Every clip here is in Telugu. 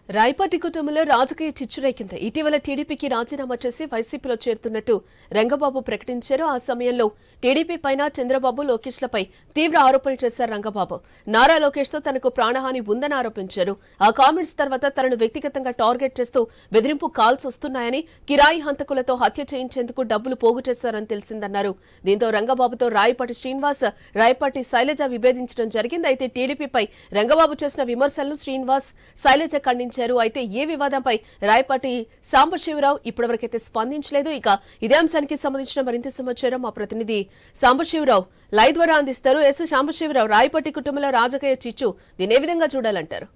రాయపాటి కుటుంబంలో రాజకీయ చిచ్చురేకింది. ఇటీవల టీడీపీకి రాజీనామా చేసి వైసీపీలో చేరుతున్నట్టు రంగబాబు ప్రకటించారు. ఆ సమయంలో టీడీపీ పైన చంద్రబాబు, లోకేష్లపై తీవ్ర ఆరోపణలు చేశారు రంగబాబు. నారా లోకేష్ తో తనకు ప్రాణహాని ఉందని ఆరోపించారు. ఆ కామెంట్స్ తర్వాత తనను వ్యక్తిగతంగా టార్గెట్ చేస్తూ బెదిరింపు కాల్స్ వస్తున్నాయని, కిరాయి హంతకులతో హత్య చేయించేందుకు డబ్బులు పోగు చేశారని తెలిసిందన్నారు. దీంతో రంగబాబుతో రాయపాటి శ్రీనివాస్, రాయపాటి శైలజ విభేదించడం జరిగింది. అయితే టీడీపీపై రంగబాబు చేసిన విమర్శలను శ్రీనివాస్, శైలజ ఖండించారు. అయితే ఏ వివాదంపై రాయపాటి సాంబశివరావు ఇప్పటివరకైతే స్పందించలేదు. ఇక ఇదే అంశానికి సంబంధించిన మరింత సమాచారం మా ప్రతినిధి సాంబశివరావు లైవ్ ద్వారా అందిస్తారు. సాంబశివరావు, రాయపాటి కుటుంబంలో రాజకీయ చిచ్చు దీని ఏ విధంగా చూడాలంటారు?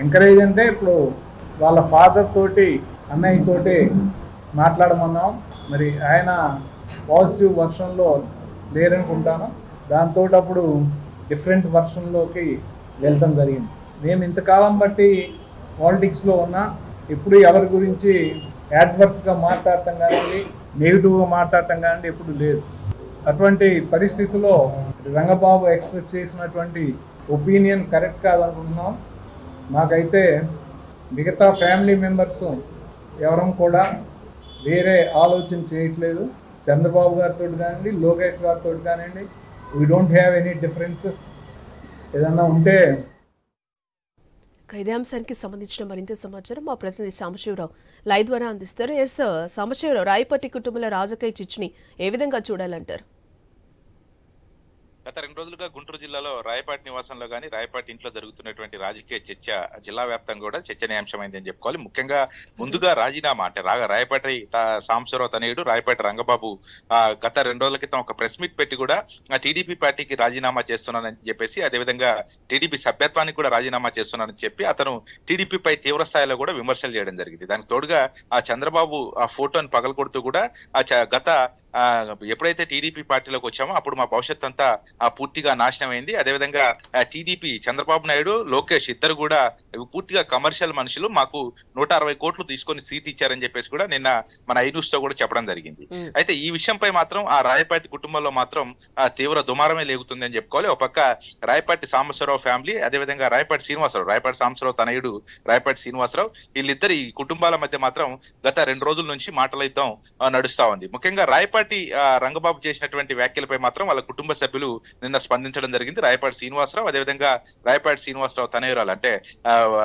ఎంకరేజ్ అంటే ఇప్పుడు వాళ్ళ ఫాదర్ తోటి అన్నయ్య తోటి మాట్లాడమన్నాం. మరి ఆయన పాజిటివ్ వర్షన్లో లేరనుకుంటాను. దాంతో అప్పుడు డిఫరెంట్ వర్షన్లోకి వెళ్ళడం జరిగింది. మేము ఇంతకాలం బట్టి పాలిటిక్స్లో ఉన్నా ఎప్పుడు ఎవరి గురించి యాడ్వర్స్గా మాట్లాడటం కానివ్వండి, నెగిటివ్గా మాట్లాడటం కానివ్వండి ఎప్పుడు లేదు. అటువంటి పరిస్థితుల్లో రంగబాబు ఎక్స్ప్రెస్ చేసినటువంటి ఒపీనియన్ కరెక్ట్ కాదనుకుంటున్నాం. మాకైతే మిగతా ఫ్యామిలీ మెంబర్స్ ఎవరం కూడా వేరే ఆలోచన చేయట్లేదు. చంద్రబాబు గారితో కానివ్వండి, లోకేష్ గారితో కానివ్వండి, we don't have any differences. ఏదన్నా ఉంటే ఇదే అంశానికి సంబంధించిన మరింత సమాచారం మా ప్రతినిధి సాంబశివరావు లైవ్ ద్వారా అందిస్తారు. సాంబశివరావు, రాయపాటి కుటుంబంలో రాజకీయ చిచ్చుని ఏ విధంగా చూడాలంటారు? గత 2 రోజులుగా గుంటూరు జిల్లాలో రాయపాటి నివాసంలో గానీ, రాయపాటి ఇంట్లో జరుగుతున్నటువంటి రాజకీయ చర్చ జిల్లా వ్యాప్తంగా కూడా చర్చనీయాంశమైంది అని చెప్పుకోవాలి. ముఖ్యంగా ముందుగా రాజీనామా అంటే రాయపాటి సాంబశివరావు తనయుడు రాయపాటి రంగబాబు గత 2 రోజుల క్రితం ఒక ప్రెస్ మీట్ పెట్టి కూడా టీడీపీ పార్టీకి రాజీనామా చేస్తున్నానని చెప్పేసి, అదేవిధంగా టీడీపీ సభ్యత్వానికి కూడా రాజీనామా చేస్తున్నానని చెప్పి అతను టీడీపీపై తీవ్ర స్థాయిలో కూడా విమర్శలు చేయడం జరిగింది. దానికి తోడుగా ఆ చంద్రబాబు ఆ ఫోటోని పగలకొడుతూ కూడా గత ఎప్పుడైతే టీడీపీ పార్టీలోకి వచ్చామో అప్పుడు మా భవిష్యత్ అంతా పూర్తిగా నాశనం అయింది. అదేవిధంగా టీడీపీ చంద్రబాబు నాయుడు, లోకేష్ ఇద్దరు కూడా పూర్తిగా కమర్షియల్ మనుషులు, మాకు 160 కోట్లు తీసుకొని సీట్ ఇచ్చారని చెప్పేసి కూడా నిన్న మన ఐన్యూస్ తో కూడా చెప్పడం జరిగింది. అయితే ఈ విషయంపై మాత్రం ఆ రాయపాటి కుటుంబంలో మాత్రం తీవ్ర దుమారమే లేగుతుంది అని చెప్పుకోవాలి. ఒక పక్క రాయపాటి సాంబశివరావు ఫ్యామిలీ, అదేవిధంగా రాయపాటి శ్రీనివాసరావు, రాయపాటి సాంబశివరావు తనయుడు రాయపాటి శ్రీనివాసరావు, వీళ్ళిద్దరు ఈ కుటుంబాల మధ్య మాత్రం గత 2 రోజుల నుంచి మాటల యుద్ధం నడుస్తా ఉంది. ముఖ్యంగా రాయపాటి రంగబాబు చేసినటువంటి వ్యాఖ్యలపై మాత్రం వాళ్ళ కుటుంబ సభ్యులు నిన్న స్పందించడం జరిగింది. రాయపాటి శ్రీనివాసరావు, అదేవిధంగా రాయపాటి శ్రీనివాసరావు తనయురాలు అంటే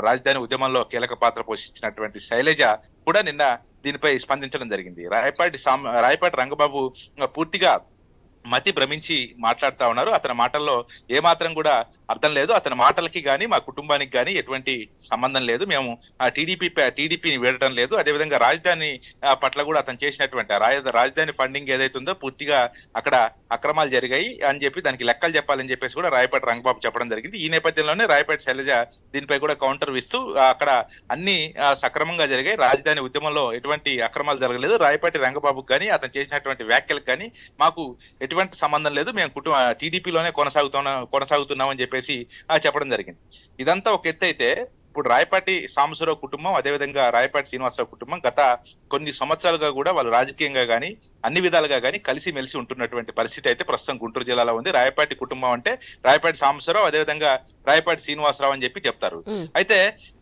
రాజధాని ఉద్యమంలో కీలక పాత్ర పోషించినటువంటి శైలజ కూడా నిన్న దీనిపై స్పందించడం జరిగింది. రాయపాటి రంగబాబు పూర్తిగా మతి భ్రమించి మాట్లాడుతా ఉన్నారు. అతని మాటల్లో ఏమాత్రం కూడా అర్థం లేదు. అతని మాటలకి గానీ మా కుటుంబానికి గానీ ఎటువంటి సంబంధం లేదు. మేము టీడీపీని వీడటం లేదు. అదేవిధంగా రాజధాని పట్ల కూడా అతను చేసినటువంటి రాజధాని ఫండింగ్ ఏదైతుందో పూర్తిగా అక్కడ అక్రమాలు జరిగాయి అని చెప్పి దానికి లెక్కలు చెప్పాలని చెప్పేసి కూడా రాయపాటి రంగబాబు చెప్పడం జరిగింది. ఈ నేపథ్యంలోనే రాయపాటి శైలజ దీనిపై కూడా కౌంటర్ ఇస్తూ అక్కడ అన్ని సక్రమంగా జరిగాయి, రాజధాని ఉద్యమంలో ఎటువంటి అక్రమాలు జరగలేదు, రాయపాటి రంగబాబుకు కానీ అతను చేసినటువంటి వ్యాఖ్యలకు కానీ మాకు ఎటువంటి సంబంధం లేదు, మేము టీడీపీలోనే కొనసాగుతున్నామని చెప్పేసి చెప్పడం జరిగింది. ఇదంతా ఒక ఎత్తు అయితే, ఇప్పుడు రాయపాటి సాంబశివరావు కుటుంబం, అదేవిధంగా రాయపాటి శ్రీనివాసరావు కుటుంబం గత కొన్ని సంవత్సరాలుగా కూడా వాళ్ళు రాజకీయంగా గానీ అన్ని విధాలుగా గానీ కలిసి మెలిసి ఉంటున్నటువంటి పరిస్థితి అయితే ప్రస్తుతం గుంటూరు జిల్లాలో ఉంది. రాయపాటి కుటుంబం అంటే రాయపాటి సాంబశివరావు, అదేవిధంగా రాయపాటి శ్రీనివాసరావు అని చెప్పి చెప్తారు. అయితే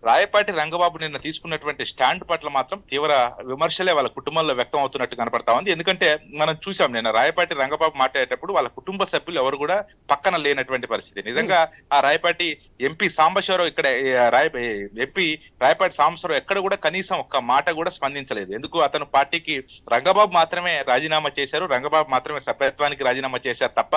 రాయపాటి రంగబాబు నిన్న తీసుకున్నటువంటి స్టాండ్ పట్ల మాత్రం తీవ్ర విమర్శలే వాళ్ళ కుటుంబంలో వ్యక్తం అవుతున్నట్టు కనపడతా ఉంది. ఎందుకంటే మనం చూసాం నిన్న రాయపాటి రంగబాబు మాట్లాడేటప్పుడు వాళ్ళ కుటుంబ సభ్యులు ఎవరు కూడా పక్కన లేనటువంటి పరిస్థితి. నిజంగా ఆ రాయపాటి ఎంపీ సాంబశివరావు ఇక్కడ ఎంపీ రాయపాటి సాంబశివరావు ఎక్కడ కూడా కనీసం ఒక్క మాట కూడా స్పందించలేదు. ఎందుకు? అతను పార్టీకి రంగబాబు మాత్రమే రాజీనామా చేశారు, రంగబాబు మాత్రమే సభ్యత్వానికి రాజీనామా చేశారు తప్ప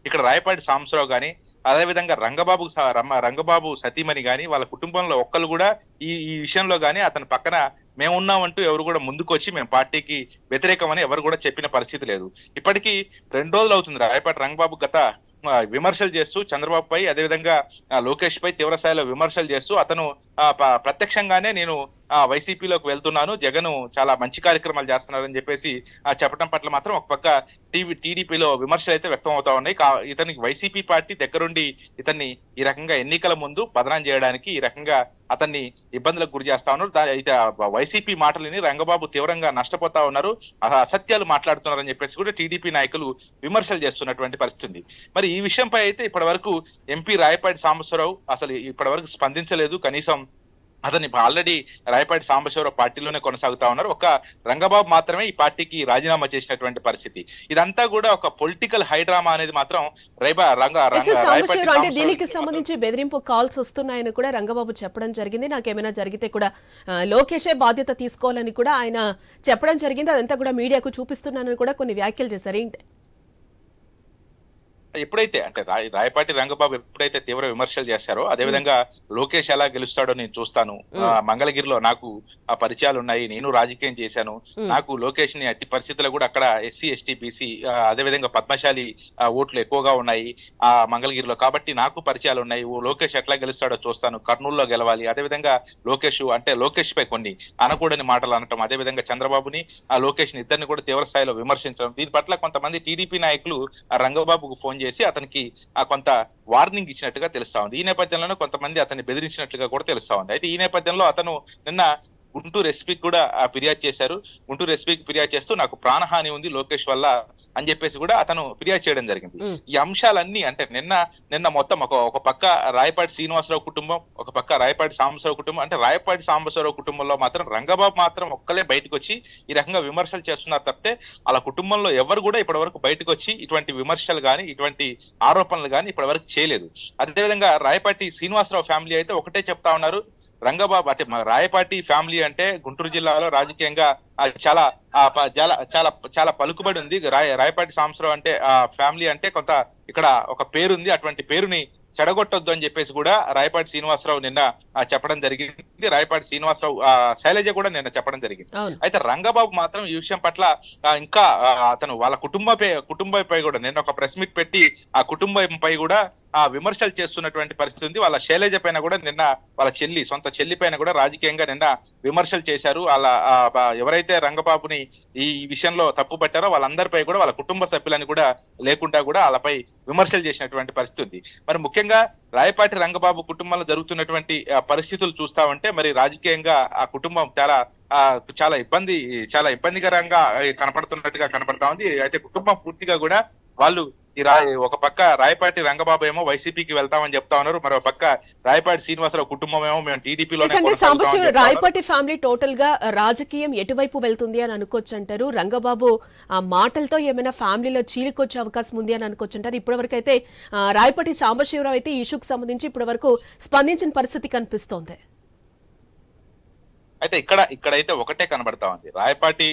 ఇక్కడ రాయపాటి సాంబశివరావు గాని, అదేవిధంగా రంగబాబు సతీమణి గాని వాళ్ళ కుటుంబంలో ఒక్కరు కూడా ఈ విషయంలో గాని అతని పక్కన మేమున్నామంటూ ఎవరు కూడా ముందుకు వచ్చి మేము పార్టీకి వ్యతిరేకమని ఎవరు కూడా చెప్పిన పరిస్థితి లేదు. ఇప్పటికీ 2 రోజులు అవుతుంది రాయపాటి రంగబాబు గత విమర్శలు చేస్తూ చంద్రబాబు పై, అదేవిధంగా లోకేష్ పై తీవ్ర స్థాయిలో విమర్శలు చేస్తూ అతను ప్రత్యక్షంగానే నేను వైసీపీలోకి వెళ్తున్నాను, జగన్ చాలా మంచి కార్యక్రమాలు చేస్తున్నారని చెప్పేసి చెప్పడం పట్ల మాత్రం ఒక పక్క టీడీపీలో విమర్శలు అయితే వ్యక్తం అవుతా ఉన్నాయి. ఇతనికి వైసీపీ పార్టీ దగ్గరుండి ఇతన్ని ఈ రకంగా ఎన్నికల ముందు బదనాం చేయడానికి ఈ రకంగా అతన్ని ఇబ్బందులకు గురి చేస్తా ఉన్నారు. అయితే వైసీపీ మాటలని రంగబాబు తీవ్రంగా నష్టపోతా ఉన్నారు, అసత్యాలు మాట్లాడుతున్నారని చెప్పేసి కూడా టీడీపీ నాయకులు విమర్శలు చేస్తున్నటువంటి పరిస్థితి. మరి ఈ విషయంపై అయితే ఇప్పటి వరకు ఎంపీ రాయపాటి సాంబశివరావు అసలు ఇప్పటి వరకు స్పందించలేదు. కనీసం అతన్ని ఆల్రెడీ రాయపాటి సాంబశివరావు పార్టీలోనే కొనసాగుతా ఉన్నారు. ఒక రంగబాబు మాత్రమే ఈ పార్టీకి రాజీనామా చేసినటువంటి పరిస్థితి. ఇదంతా కూడా ఒక పొలిటికల్ హైడ్రామా అనేది మాత్రం అంటే దీనికి సంబంధించి బెదిరింపు కాల్స్ వస్తున్నాయని కూడా రంగబాబు చెప్పడం జరిగింది. నాకేమైనా జరిగితే కూడా లోకేషే బాధ్యత తీసుకోవాలని కూడా ఆయన చెప్పడం జరిగింది. అదంతా కూడా మీడియాకు చూపిస్తున్నానని కూడా కొన్ని వ్యాఖ్యలు చేశారు. ఏంటి ఎప్పుడైతే అంటే రాయపాటి రంగబాబు ఎప్పుడైతే తీవ్ర విమర్శలు చేశారో అదేవిధంగా లోకేష్ ఎలా గెలుస్తాడో నేను చూస్తాను, మంగళగిరిలో నాకు ఆ పరిచయాలు ఉన్నాయి, నేను రాజకీయం చేశాను, నాకు లోకేష్ ని అట్టి పరిస్థితుల్లో కూడా అక్కడ ఎస్సీ ఎస్టీ బీసీ అదేవిధంగా పద్మశాలి ఓట్లు ఎక్కువగా ఉన్నాయి ఆ మంగళగిరిలో, కాబట్టి నాకు పరిచయాలు ఉన్నాయి, లోకేష్ ఎట్లా గెలుస్తాడో చూస్తాను, కర్నూలులో గెలవాలి, అదేవిధంగా లోకేష్ పై కొన్ని అనకూడని మాటలు అనటం, అదేవిధంగా చంద్రబాబుని లోకేష్ ని ఇద్దరిని కూడా తీవ్ర స్థాయిలో విమర్శించడం, దీని పట్ల కొంతమంది టీడీపీ నాయకులు రంగబాబుకు ఫోన్ చేసి అతనికి కొంత వార్నింగ్ ఇచ్చినట్టుగా తెలుస్తా ఉంది. ఈ నేపథ్యంలోనే కొంతమంది అతన్ని బెదిరించినట్లుగా కూడా తెలుస్తా ఉంది. అయితే ఈ నేపథ్యంలో అతను నిన్న గుంటూరు ఎస్పీకి కూడా ఫిర్యాదు చేశారు. గుంటూరు ఎస్పీకి ఫిర్యాదు చేస్తూ నాకు ప్రాణహాని ఉంది లోకేష్ వల్ల అని చెప్పేసి కూడా అతను ఫిర్యాదు చేయడం జరిగింది. ఈ అంశాలన్నీ అంటే నిన్న మొత్తం ఒక పక్క రాయపాటి శ్రీనివాసరావు కుటుంబం, ఒక పక్క రాయపాటి సాంబశివరావు కుటుంబం, అంటే రాయపాటి సాంబశివరావు కుటుంబంలో మాత్రం రంగబాబు మాత్రం ఒక్కలే బయటకు వచ్చి ఈ రకంగా విమర్శలు చేస్తున్నారు తప్పితే వాళ్ళ కుటుంబంలో ఎవరు కూడా ఇప్పటి వరకు బయటకు వచ్చి ఇటువంటి విమర్శలు కానీ ఇటువంటి ఆరోపణలు కానీ ఇప్పటి వరకు చేయలేదు. అదేవిధంగా రాయపాటి శ్రీనివాసరావు ఫ్యామిలీ అయితే ఒకటే చెప్తా ఉన్నారు, రంగబాబు అంటే రాయపాటి ఫ్యామిలీ అంటే గుంటూరు జిల్లాలో రాజకీయంగా చాలా చాలా చాలా పలుకుబడి ఉంది. రాయపాటి సాంబశివరావు అంటే ఫ్యామిలీ అంటే కొంత ఇక్కడ ఒక పేరుంది, అటువంటి పేరుని చెడగొట్టొద్దు అని చెప్పేసి కూడా రాయపాటి శ్రీనివాసరావు నిన్న చెప్పడం జరిగింది. రాయపాటి శ్రీనివాసరావు శైలజ కూడా నిన్న చెప్పడం జరిగింది. అయితే రంగబాబు మాత్రం ఈ విషయం పట్ల ఇంకా అతను వాళ్ళ కుటుంబంపై కూడా నిన్న ఒక ప్రెస్ మీట్ పెట్టి ఆ కుటుంబంపై కూడా విమర్శలు చేస్తున్నటువంటి పరిస్థితి ఉంది. వాళ్ళ శైలజ పైన కూడా నిన్న వాళ్ళ సొంత చెల్లి పైన కూడా రాజకీయంగా నిన్న విమర్శలు చేశారు. వాళ్ళ ఎవరైతే రంగబాబుని ఈ విషయంలో తప్పు పట్టారో వాళ్ళందరిపై కూడా వాళ్ళ కుటుంబ సభ్యులని కూడా లేకుండా కూడా వాళ్ళపై విమర్శలు చేసినటువంటి పరిస్థితి ఉంది. మరి ముఖ్యంగా రాయపాటి రంగబాబు కుటుంబంలో జరుగుతున్నటువంటి పరిస్థితులు చూస్తా ఉంటే మరి రాజకీయంగా ఆ కుటుంబం చాలా ఇబ్బందికరంగా కనపడుతున్నట్టుగా కనపడతా ఉంది. అయితే కుటుంబం పూర్తిగా కూడా వాళ్ళు ఒక పక్క రాయపాటి రంగబాబు ఏమో వైసీపీకి వెళ్తామని చెప్తా ఉన్నారు, మరో పక్క రాయపాటి శ్రీనివాసరావు కుటుంబం ఏమో మేము టీడీపీలో. రాయపాటి ఫ్యామిలీ టోటల్ గా రాజకీయం ఎటువైపు వెళ్తుంది అని అనుకోవచ్చు అంటారు? రంగబాబు ఆ మాటలతో ఏమైనా ఫ్యామిలీలో చీలికొచ్చే అవకాశం ఉంది అని అనుకోవచ్చు అంటారు? ఇప్పటివరకు అయితే రాయపాటి సాంబశివరావు అయితే ఈ ఇష్యూకి సంబంధించి ఇప్పటి వరకు స్పందించిన పరిస్థితి కనిపిస్తోంది. అయితే ఇక్కడైతే ఒకటే కనబడతా ఉంది, రాయపాటి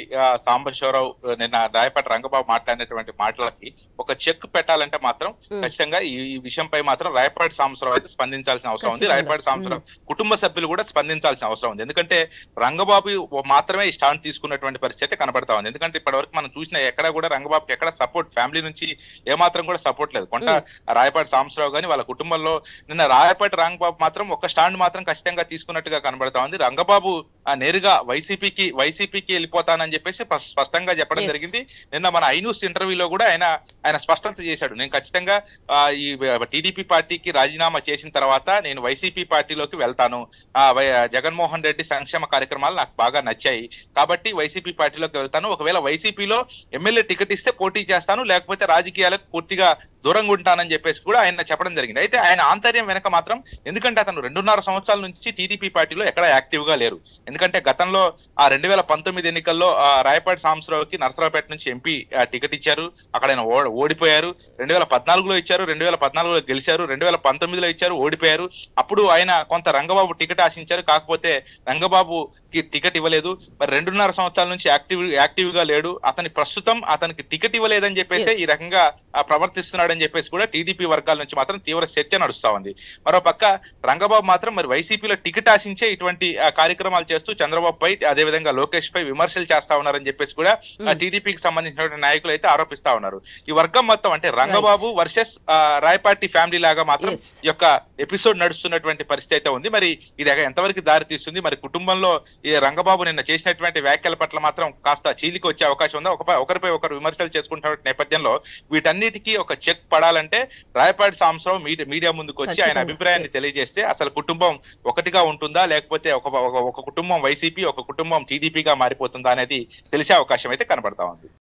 సాంబశివరావు నిన్న రాయపాటి రంగబాబు మాట్లాడినటువంటి మాటలకి ఒక చెక్ పెట్టాలంటే మాత్రం ఖచ్చితంగా ఈ విషయంపై మాత్రం రాయపాటి సాంబశివరావు అయితే స్పందించాల్సిన అవసరం ఉంది. రాయపాటి సాంబశివరావు కుటుంబ సభ్యులు కూడా స్పందించాల్సిన అవసరం ఉంది. ఎందుకంటే రంగబాబు మాత్రమే ఈ స్టాండ్ తీసుకున్నటువంటి పరిస్థితి కనబడతా ఉంది. ఎందుకంటే ఇప్పటివరకు మనం చూసిన ఎక్కడ కూడా రంగబాబుకి ఎక్కడ సపోర్ట్ ఫ్యామిలీ నుంచి ఏమాత్రం కూడా సపోర్ట్ లేదు. కొంత రాయపాటి సాంబశివరావు గాని వాళ్ళ కుటుంబంలో నిన్న రాయపాటి రంగబాబు మాత్రం ఒక స్టాండ్ మాత్రం ఖచ్చితంగా తీసుకున్నట్టుగా కనబడతా ఉంది. రంగబాబు నేరుగా వైసీపీకి వెళ్ళిపోతానని చెప్పేసి స్పష్టంగా చెప్పడం జరిగింది. నిన్న మన ఐన్యూస్ ఇంటర్వ్యూలో కూడా ఆయన స్పష్టత చేశాడు, నేను ఖచ్చితంగా ఈ టీడీపీ పార్టీకి రాజీనామా చేసిన తర్వాత నేను వైసీపీ పార్టీలోకి వెళ్తాను, జగన్మోహన్ రెడ్డి సంక్షేమ కార్యక్రమాలు నాకు బాగా నచ్చాయి కాబట్టి వైసీపీ పార్టీలోకి వెళ్తాను, ఒకవేళ వైసీపీలో ఎమ్మెల్యే టికెట్ ఇస్తే పోటీ చేస్తాను, లేకపోతే రాజకీయాలకు పూర్తిగా దూరంగా ఉంటానని చెప్పేసి కూడా ఆయన చెప్పడం జరిగింది. అయితే ఆయన ఆంతర్యం వెనక మాత్రం, ఎందుకంటే అతను 2.5 సంవత్సరాల నుంచి టీడీపీ పార్టీలో ఎక్కడ యాక్టివ్ గా లేరు. ఎందుకంటే గతంలో 2019 ఎన్నికల్లో రాయపాటి సాంబశివరావుకి నరసరావుపేట నుంచి ఎంపీ టికెట్ ఇచ్చారు, అక్కడ ఆయన ఓడిపోయారు. 2014లో ఇచ్చారు, 2014లో గెలిచారు, 2019లో ఇచ్చారు, ఓడిపోయారు. అప్పుడు ఆయన కొంత రంగబాబు టికెట్ ఆశించారు, కాకపోతే రంగబాబుకి టికెట్ ఇవ్వలేదు. మరి 2.5 సంవత్సరాల నుంచి యాక్టివ్ గా లేడు, ప్రస్తుతం అతనికి టికెట్ ఇవ్వలేదని చెప్పేసి ఈ రకంగా ప్రవర్తిస్తున్నాడని చెప్పేసి కూడా టీడీపీ వర్గాల నుంచి మాత్రం తీవ్ర చర్చ నడుస్తా ఉంది. మరో పక్క రంగబాబు మాత్రం మరి వైసీపీలో టికెట్ ఆశించే ఇటువంటి కార్యక్రమాలు చేస్తూ చంద్రబాబు పై అదేవిధంగా లోకేష్ పై విమర్శలు చేస్తా ఉన్నారని చెప్పేసి కూడా టీడీపీకి సంబంధించినటువంటి నాయకులు అయితే ఆరోపిస్తా ఉన్నారు. ఈ వర్గం మొత్తం అంటే రంగబాబు వర్సెస్ రాయపాటి ఫ్యామిలీ లాగా మాత్రం ఈ యొక్క ఎపిసోడ్ నడుస్తున్నటువంటి పరిస్థితి అయితే ఉంది. మరి ఇది ఎంతవరకు దారి తీస్తుంది, మరి కుటుంబంలో ఈ రంగబాబు నిన్న చేసినటువంటి వ్యాఖ్యల పట్ల మాత్రం కాస్త చీలికి వచ్చే అవకాశం ఉందా? ఒకరిపై ఒకరు విమర్శలు చేసుకుంటున్న నేపథ్యంలో వీటన్నిటికీ ఒక చెక్ పడాలంటే రాయపాటి సాంబశివరావు మీడియా ముందుకు వచ్చి ఆయన అభిప్రాయాన్ని తెలియజేస్తే అసలు కుటుంబం ఒకటిగా ఉంటుందా, లేకపోతే ఒక కుటుంబం వైసీపీ, ఒక కుటుంబం టీడీపీగా మారిపోతుందా అనేది తెలిసే అవకాశం అయితే కనబడతా ఉంది.